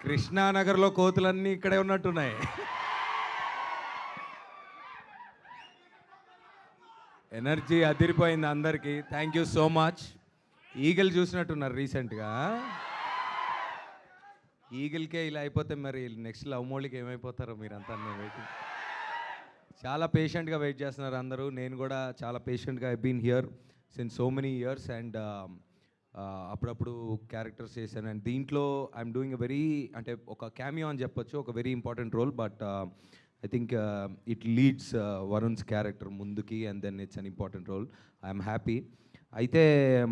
కృష్ణానగర్లో కోతులన్నీ ఇక్కడే ఉన్నట్టున్నాయి. ఎనర్జీ అదిరిపోయింది అందరికీ. Thank you so much. Eagle చూసినట్టున్నారు రీసెంట్గా. ఈగల్కే ఇలా అయిపోతే మరి నెక్స్ట్ లవ్ మోళీకి ఏమైపోతారో మీరంతా. వెయిటింగ్. చాలా పేషెంట్గా వెయిట్ చేస్తున్నారు అందరూ. నేను కూడా చాలా పేషెంట్గా I been here since so many years and అప్పుడప్పుడు క్యారెక్టర్స్ చేశాను. అండ్ దీంట్లో ఐఎమ్ డూయింగ్ ఎ వెరీ, అంటే ఒక క్యామియో అని చెప్పొచ్చు, ఒక very important role. But I think it leads Varun's character ముందుకి and then it's an important role. I'm happy. అయితే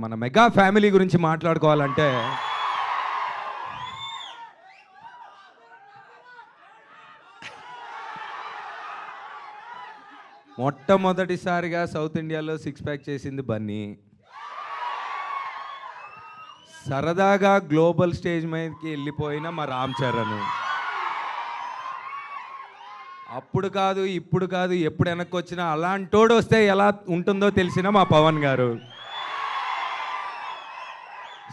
మన మెగా ఫ్యామిలీ గురించి మాట్లాడుకోవాలంటే మొట్టమొదటిసారిగా సౌత్ ఇండియాలో 6 ప్యాక్ చేసింది బన్నీ. సరదాగా గ్లోబల్ స్టేజ్ మీదకి వెళ్ళిపోయిన మా రామ్ చరణ్. అప్పుడు కాదు ఇప్పుడు కాదు ఎప్పుడు వెనక్కి వచ్చినా అలాంటోడు వస్తే ఎలా ఉంటుందో తెలిసిన మా పవన్ గారు.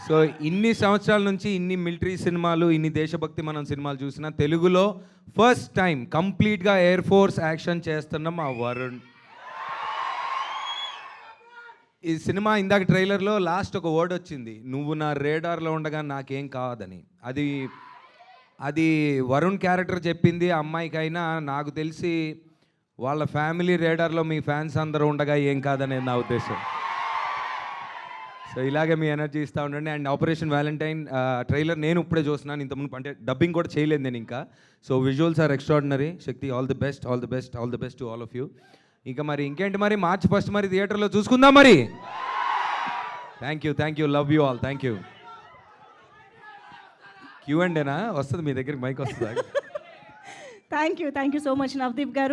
సో ఇన్ని సంవత్సరాల నుంచి ఇన్ని మిలిటరీ సినిమాలు, ఇన్ని దేశభక్తి మనం సినిమాలు చూసినా తెలుగులో ఫస్ట్ టైం కంప్లీట్గా ఎయిర్ ఫోర్స్ యాక్షన్ చేస్తున్న మా వరుణ్. ఈ సినిమా ఇందాక ట్రైలర్లో లాస్ట్ ఒక వర్డ్ వచ్చింది, నువ్వు నా రేడార్లో ఉండగా నాకేం కాదని. అది వరుణ్ క్యారెక్టర్ చెప్పింది. అమ్మాయికైనా నాకు తెలిసి వాళ్ళ ఫ్యామిలీ రేడార్లో మీ ఫ్యాన్స్ అందరూ ఉండగా ఏం కాదనేది నా ఉద్దేశం. సో ఇలాగే మీ ఎనర్జీ ఇస్తూ ఉండండి. అండ్ ఆపరేషన్ వ్యాలంటైన్ ట్రైలర్ నేను ఇప్పుడే చూస్తున్నాను, ఇంతకుముందు అంటే డబ్బింగ్ కూడా చేయలేదు నేను ఇంకా. So visuals are extraordinary. Shakti, all the best, all the best, all the best to all of you. ఇంకా మరి ఇంకేంటి మరి, March 1 మరి థియేటర్లో చూసుకుందాం మరి. Thank you, love you all, thank you. Q&Aనా వస్తుంది మీ దగ్గరికి, మైక్ వస్తుందా? Thank you so much Navdeep గారు.